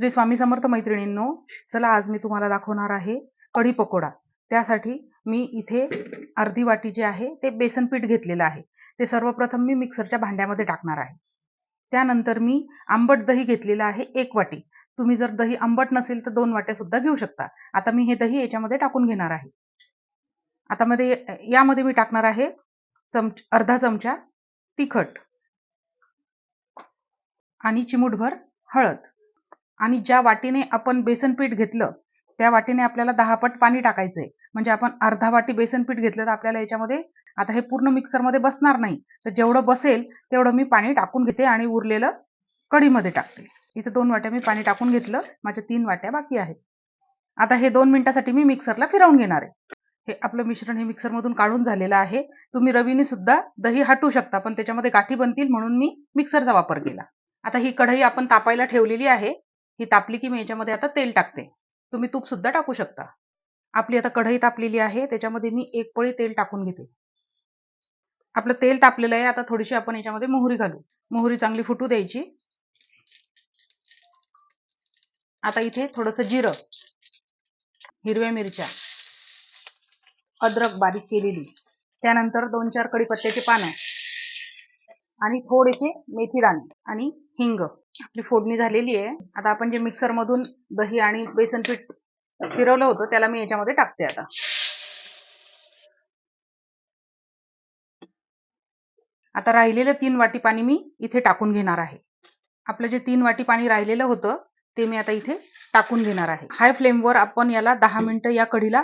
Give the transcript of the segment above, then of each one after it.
श्री स्वामी समर्थ मैत्रिणींनो, चला आज मी तुम्हाला दाखवणार आहे कढी पकोडा। त्यासाठी मी इथे अर्धी वाटी जे आहे ते बेसन पीठ घेतलेलं आहे। ते सर्वप्रथम मी मिक्सरच्या भांड्यामध्ये टाकणार आहे। त्यानंतर मी आंबट दही घेतलेलं आहे 1 वाटी। तुम्ही जर दही आंबट नसेल तर 2 वाट्या सुद्धा घेऊ शकता। आता मी हे दही याच्यामध्ये टाकून घेणार आहे। आता यामध्ये मी टाकणार आहे अर्धा चमचा तिखट आणि चिमूटभर हळद। आणि ज्या वाटीने आपण बेसन पीठ घेतलं त्या वाटीने आपल्याला 10 पट पाणी टाकायचंय। म्हणजे आपण अर्धा वाटी बेसन पीठ घेतलं तर आपल्याला याच्यामध्ये आता हे पूर्ण मिक्सर मध्ये बसणार नाही, तर जेवढं बसेल तेवढं मी पाणी टाकून घेते आणि उरलेलं कढीमध्ये टाकते। इथे 2 वाट्या मी पाणी टाकून घेतलं, माझ्या 3 वाट्या बाकी आहेत। आता हे 2 मिनिटांसाठी मी मिक्सरला फिरवून घेणार आहे। हे आपलं मिश्रण हे मिक्सर मधून काढून झालेलं आहे। तुम्ही रवीने सुद्धा दही हटवू शकता, पण त्याच्यामध्ये गाठी बनतील म्हणून मी मिक्सरचा वापर केला। आता ही कढई आपण तापायला ठेवलेली आहे। ही तापली की मी याच्यामध्ये आता तेल टाकते। तुम्ही तूप सुद्धा टाकू शकता। आपली आता कढई तापलेली आहे, त्याच्यामध्ये मी 1 पळी तेल टाकून घेते। आपलं तेल तापलेलं आहे। आता थोडीशी आपण याच्यामध्ये मोहरी घालू। मोहरी चांगली फुटू द्यायची। आता इथे थोडंसं जिरं, हिरव्या मिरच्या, अद्रक बारीक केलेली, त्यानंतर 2-4 कढीपत्त्याची पानं आणि थोडेसे मेथी दाणे आणि हिंग। आपली फोडणी झालेली आहे। आता आपण जे मिक्सर मधून दही आणि बेसन पीठ फिरवलं होतं त्याला मी याच्यामध्ये टाकते। आता राहिलेलं 3 वाटी पाणी मी इथे टाकून घेणार आहे। आपलं जे 3 वाटी पाणी राहिलेलं होतं ते मी आता इथे टाकून घेणार आहे। हाय फ्लेमवर आपण याला 10 मिनिटं या कढीला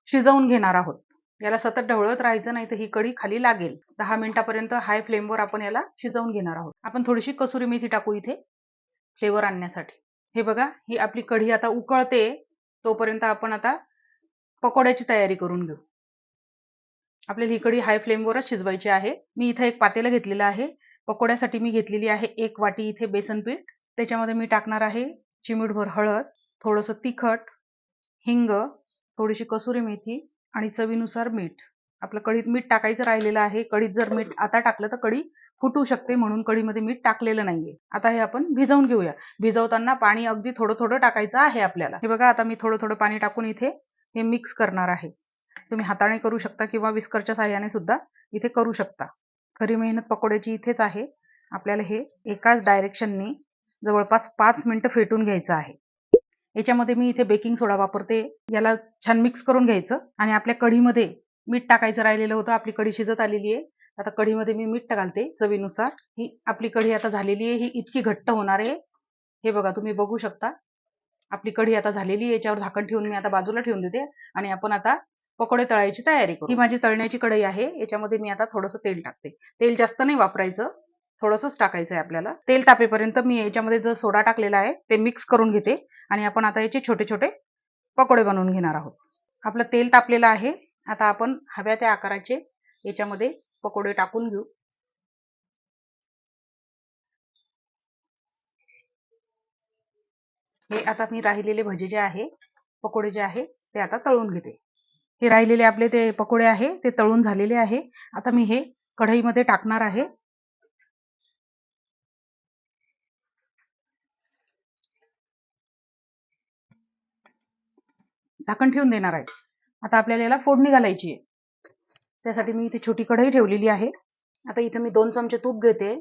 शिजवून घेणार आहोत। याला सतत ढवळत राहायचं, नाही तर ही कढी खाली लागेल। 10 मिनिटापर्यंत हाय फ्लेमवर आपण याला शिजवून घेणार आहोत। आपण थोडीशी कसुरी मेथी टाकू इथे फ्लेवर आणण्यासाठी। हे बघा, ही आपली कढी आता उकळते, तोपर्यंत आपण आता पकोड्याची तयारी करून घेऊ। आपल्याला ही कढी हाय फ्लेमवरच शिजवायची आहे। मी इथे एक पातेलं घेतलेलं आहे। पकोड्यासाठी मी घेतलेली आहे 1 वाटी इथे बेसन पीठ। त्याच्यामध्ये मी टाकणार आहे चिमूटभर हळद, थोडंसं तिखट, हिंग, थोडीशी कसुरी मेथी आणि चवीनुसार मीठ। आपलं कढीत मीठ टाकायचं राहिलेलं आहे। कढीत जर मीठ आता टाकलं तर कढी फुटू शकते, म्हणून कढीमध्ये मीठ टाकलेलं नाहीये। आता हे आपण भिजवून घेऊया। भिजवताना पाणी अगदी थोडं थोडं टाकायचं आहे आपल्याला। हे बघा, आता मी थोडं थोडं पाणी टाकून इथे हे मिक्स करणार आहे। तुम्ही हाताने करू शकता किंवा विस्करच्या साहाय्याने सुद्धा इथे करू शकता। खरी मेहनत पकोड्याची इथेच आहे। आपल्याला हे एकाच डायरेक्शनने जवळपास 5 मिनिटं फेटून घ्यायचं आहे। याच्यामध्ये मी इथे बेकिंग सोडा वापरते। याला छान मिक्स करून घ्यायचं आणि आपल्या कढीमध्ये मीठ टाकायचं राहिलेलं होतं। आपली कढी शिजत आलेली आहे। आता कढीमध्ये मी मीठ घालते चवीनुसार। ही आपली कढी आता झालेली आहे। ही इतकी घट्ट होणार आहे। हे बघा, तुम्ही बघू शकता आपली कढी आता झालेली आहे। याच्यावर झाकण ठेवून मी आता बाजूला ठेवून देते आणि आपण आता पकोडे तळायची तयारी करू। ही माझी तळण्याची कढई आहे। याच्यामध्ये मी आता थोडंसं तेल टाकते। तेल जास्त नाही वापरायचं, थोडंसंच टाकायचं आहे आपल्याला। तेल तापेपर्यंत मी याच्यामध्ये जो सोडा टाकलेला आहे ते मिक्स करून घेते आणि आपण आता याचे छोटे छोटे पकोडे बनवून घेणार आहोत। आपलं तेल तापलेलं आहे। आता आपण हव्या त्या आकाराचे याच्यामध्ये पकोडे टाकून घेऊ। हे आता मी राहिलेले भजे जे आहे, पकोडे जे आहे ते आता तळून घेते। हे राहिलेले आपले ते पकोडे आहे ते तळून झालेले आहे। आता मी हे कढईमध्ये टाकणार आहे। झाकण ठेवून देणार आहे। आता आपल्याला याला फोडणी घालायची आहे। त्यासाठी मी इथे छोटी कढई ठेवलेली आहे। आता इथे मी 2 चमचे तूप घेते।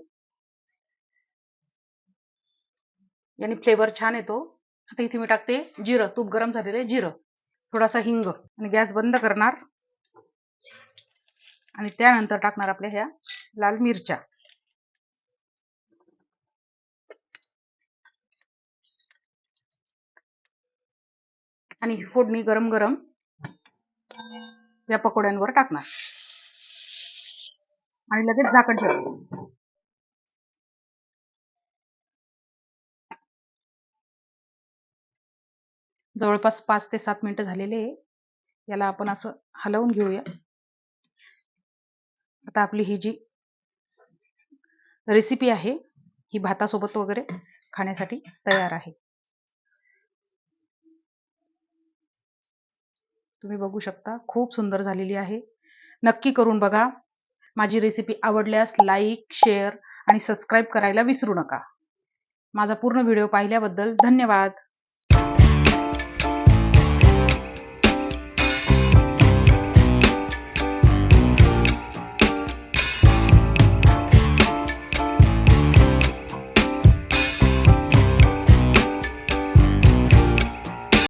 याने फ्लेवर छान येतो। आता इथे मी टाकते जिरं। तूप गरम झालेले जिरं, थोडासा हिंग आणि गॅस बंद करणार आणि त्यानंतर टाकणार आपल्या ह्या लाल मिरच्या आणि फोडणी गरम गरम या पकोड्यांवर टाकणार आणि लगेच झाकण ठेवायचं। जवळपास 5 ते 7 मिनिटं झालेले आहे। याला आपण असं हलवून घेऊया। आता आपली ही जी रेसिपी आहे ही भातासोबत वगैरे खाण्यासाठी तयार आहे। तुम्ही बघू शकता खूप सुंदर झालेली आहे। नक्की करून बघा। माझी रेसिपी आवडल्यास लाईक, शेअर आणि सबस्क्राईब करायला विसरू नका। माझा पूर्ण व्हिडिओ पाहिल्याबद्दल धन्यवाद.